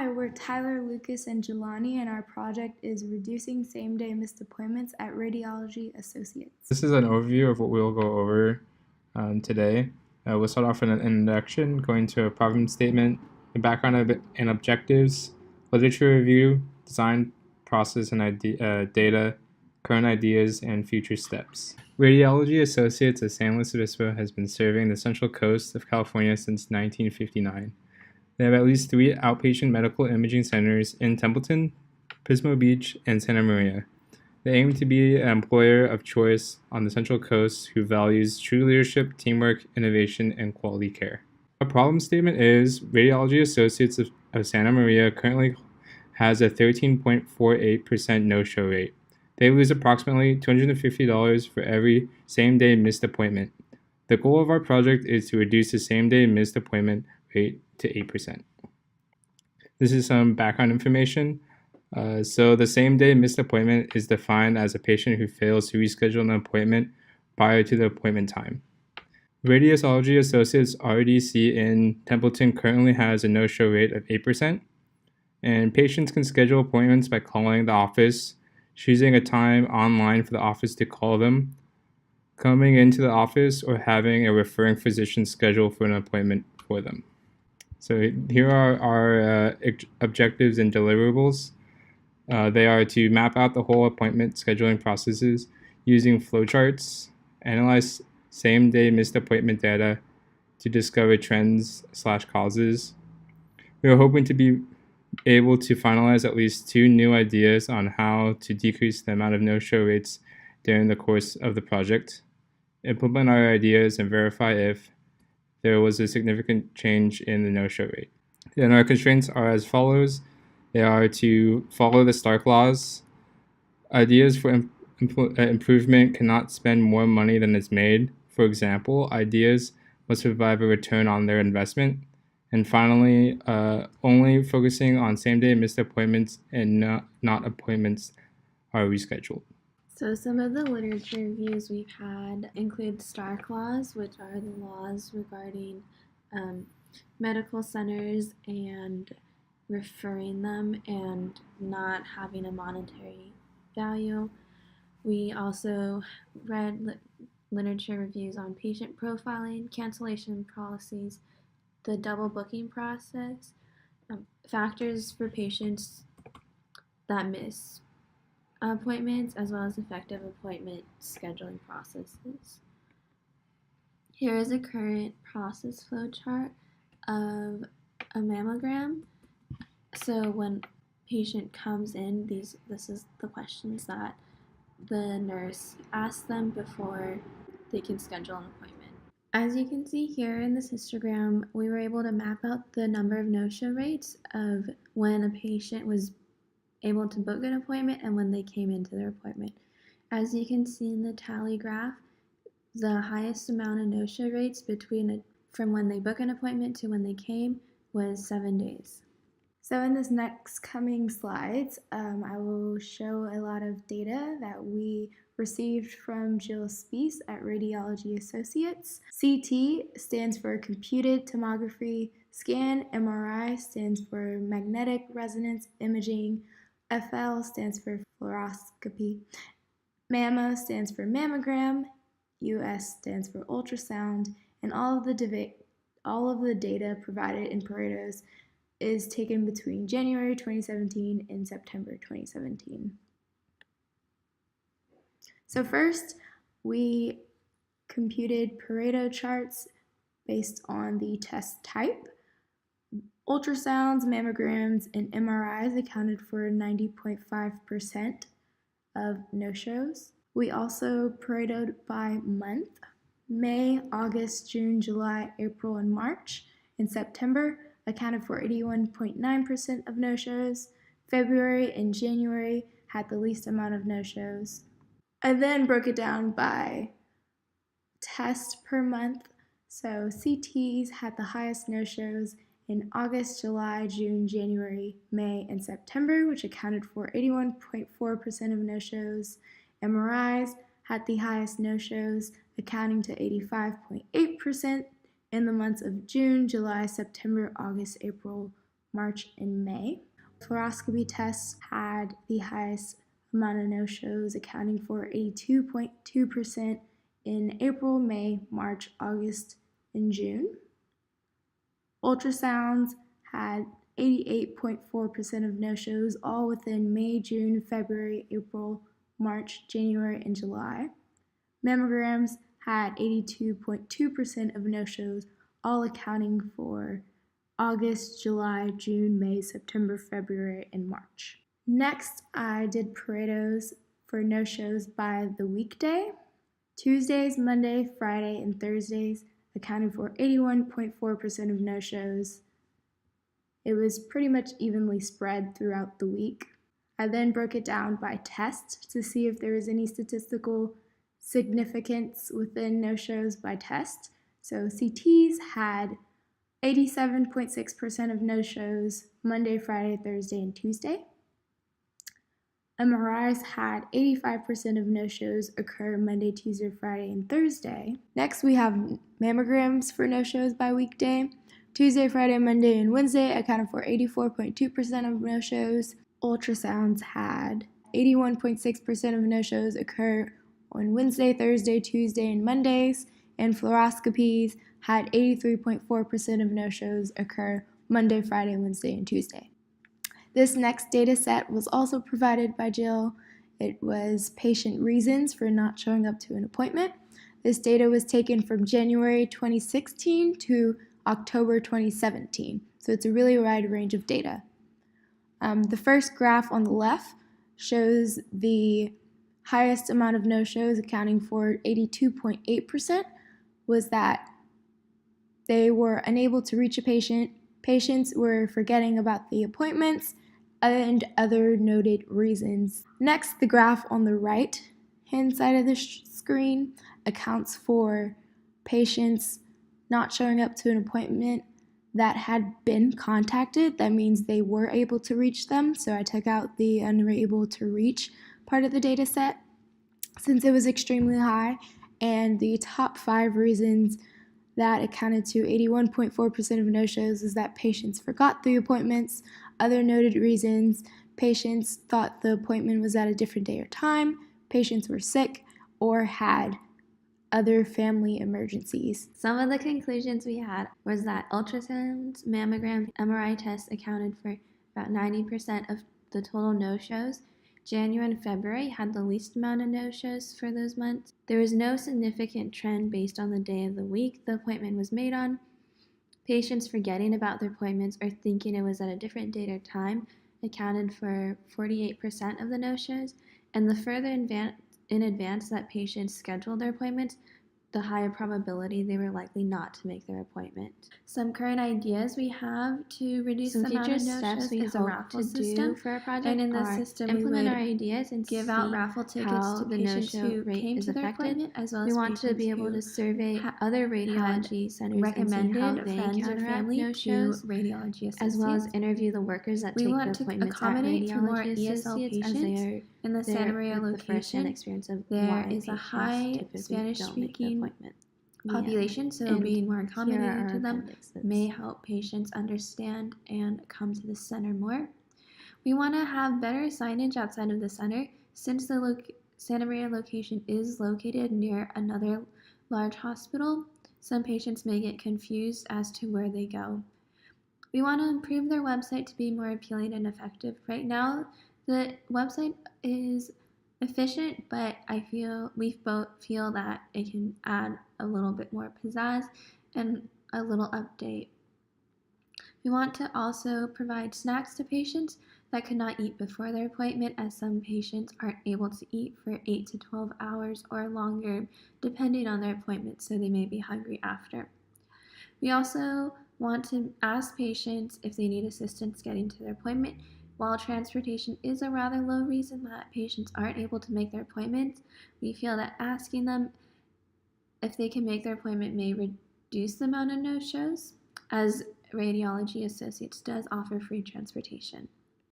Hi, we're Tyler, Lucas, and Jelani, and our project is reducing same-day missed appointments at Radiology Associates. This is an overview of what we'll go over today. We'll start off with an introduction, going to a problem statement, the background and objectives, literature review, design process and data, current ideas, and future steps. Radiology Associates of San Luis Obispo has been serving the Central Coast of California since 1959. They have at least 3 outpatient medical imaging centers in Templeton, Pismo Beach, and Santa Maria. They aim to be an employer of choice on the Central Coast who values true leadership, teamwork, innovation, and quality care. A problem statement is Radiology Associates of Santa Maria currently has a 13.48% no-show rate. They lose approximately $250 for every same-day missed appointment. The goal of our project is to reduce the same-day missed appointment rate to 8%. This is some background information. So the same-day missed appointment is defined as a patient who fails to reschedule an appointment prior to the appointment time. Radiology Associates RDC in Templeton currently has a no-show rate of 8%, and patients can schedule appointments by calling the office, choosing a time online for the office to call them, coming into the office, or having a referring physician schedule for an appointment for them. So here are our objectives and deliverables. They are to map out the whole appointment scheduling processes using flowcharts, analyze same-day missed appointment data to discover trends/causes. We are hoping to be able to finalize at least 2 new ideas on how to decrease the amount of no-show rates during the course of the project, implement our ideas, and verify if there was a significant change in the no-show rate. And our constraints are as follows. They are to follow the Stark laws. Ideas for improvement cannot spend more money than is made. For example, ideas must provide a return on their investment. And finally, only focusing on same-day missed appointments and not appointments are rescheduled. So some of the literature reviews we've had include Stark laws, which are the laws regarding medical centers and referring them and not having a monetary value. We also read literature reviews on patient profiling, cancellation policies, the double booking process, factors for patients that miss appointments, as well as effective appointment scheduling processes. Here is a current process flow chart of a mammogram. So when patient comes in, this is the questions that the nurse asks them before they can schedule an appointment. As you can see here in this histogram, we were able to map out the number of no-show rates of when a patient was able to book an appointment and when they came into their appointment. As you can see in the tally graph, the highest amount of no-show rates from when they book an appointment to when they came was 7 days. So in this next coming slides, I will show a lot of data that we received from Jill Spees at Radiology Associates. CT stands for computed tomography scan, MRI stands for magnetic resonance imaging, FL stands for fluoroscopy, MAMMO stands for mammogram, US stands for ultrasound, and all of the data provided in Paretos is taken between January 2017 and September 2017. So first, we computed Pareto charts based on the test type. Ultrasounds, mammograms, and MRIs accounted for 90.5% of no-shows. We also Paretoed by month: May, August, June, July, April, and March. In September, accounted for 81.9% of no-shows. February and January had the least amount of no-shows. I then broke it down by test per month. So CTs had the highest no-shows in August, July, June, January, May, and September, which accounted for 81.4% of no-shows. MRIs had the highest no-shows, accounting to 85.8% in the months of June, July, September, August, April, March, and May. Fluoroscopy tests had the highest amount of no-shows, accounting for 82.2% in April, May, March, August, and June. Ultrasounds had 88.4% of no-shows, all within May, June, February, April, March, January, and July. Mammograms had 82.2% of no-shows, all accounting for August, July, June, May, September, February, and March. Next, I did Pareto's for no-shows by the weekday. Tuesdays, Monday, Friday, and Thursdays accounted for 81.4% of no-shows. It was pretty much evenly spread throughout the week. I then broke it down by test to see if there was any statistical significance within no-shows by test. So CTs had 87.6% of no-shows Monday, Friday, Thursday, and Tuesday. MRIs had 85% of no-shows occur Monday, Tuesday, Friday, and Thursday. Next, we have mammograms for no-shows by weekday. Tuesday, Friday, Monday, and Wednesday accounted for 84.2% of no-shows. Ultrasounds had 81.6% of no-shows occur on Wednesday, Thursday, Tuesday, and Mondays. And fluoroscopies had 83.4% of no-shows occur Monday, Friday, Wednesday, and Tuesday. This next data set was also provided by Jill. It was patient reasons for not showing up to an appointment. This data was taken from January 2016 to October 2017, so it's a really wide range of data. The first graph on the left shows the highest amount of no-shows, accounting for 82.8%, was that they were unable to reach a patient, patients were forgetting about the appointments, and other noted reasons. Next, the graph on the right hand side of the screen accounts for patients not showing up to an appointment that had been contacted. That means they were able to reach them, so I took out the unable to reach part of the data set since it was extremely high. And the top 5 reasons that accounted to 81.4% of no-shows is that patients forgot the appointments. Other noted reasons: patients thought the appointment was at a different day or time, patients were sick, or had other family emergencies. Some of the conclusions we had was that ultrasounds, mammograms, MRI tests accounted for about 90% of the total no-shows. January and February had the least amount of no-shows for those months. There was no significant trend based on the day of the week the appointment was made on. Patients forgetting about their appointments or thinking it was at a different date or time accounted for 48% of the no-shows, and the further in advance that patients scheduled their appointments, the higher probability they were likely not to make their appointment. Some current ideas we have to reduce the amount of no-shows is a raffle system for our project, and in the system implement we our would ideas and give see out raffle tickets how to the patients no-show who rate came is to their affected. appointment, as well as We want to patients be able who to survey ha- other radiology centers and see recommended how they friends or counteract family to no-shows, radiology associates. as well as interview the workers that We take want the to appointments at accommodate for more radiology ESL associates, as they patients are in the Santa Maria with the first-hand location. experience of There why is a patients high typically Spanish-speaking don't make the appointment. population, so And being more here are accommodating our to them appendixes. may help patients understand and come to the center more. We want to have better signage outside of the center. Since the Santa Maria location is located near another large hospital, some patients may get confused as to where they go. We want to improve their website to be more appealing and effective. Right now, the website is efficient, but we both feel that it can add a little bit more pizzazz and a little update. We want to also provide snacks to patients that could not eat before their appointment, as some patients aren't able to eat for 8 to 12 hours or longer, depending on their appointment, so they may be hungry after. We also want to ask patients if they need assistance getting to their appointment. While transportation is a rather low reason that patients aren't able to make their appointments, we feel that asking them if they can make their appointment may reduce the amount of no-shows, as Radiology Associates does offer free transportation.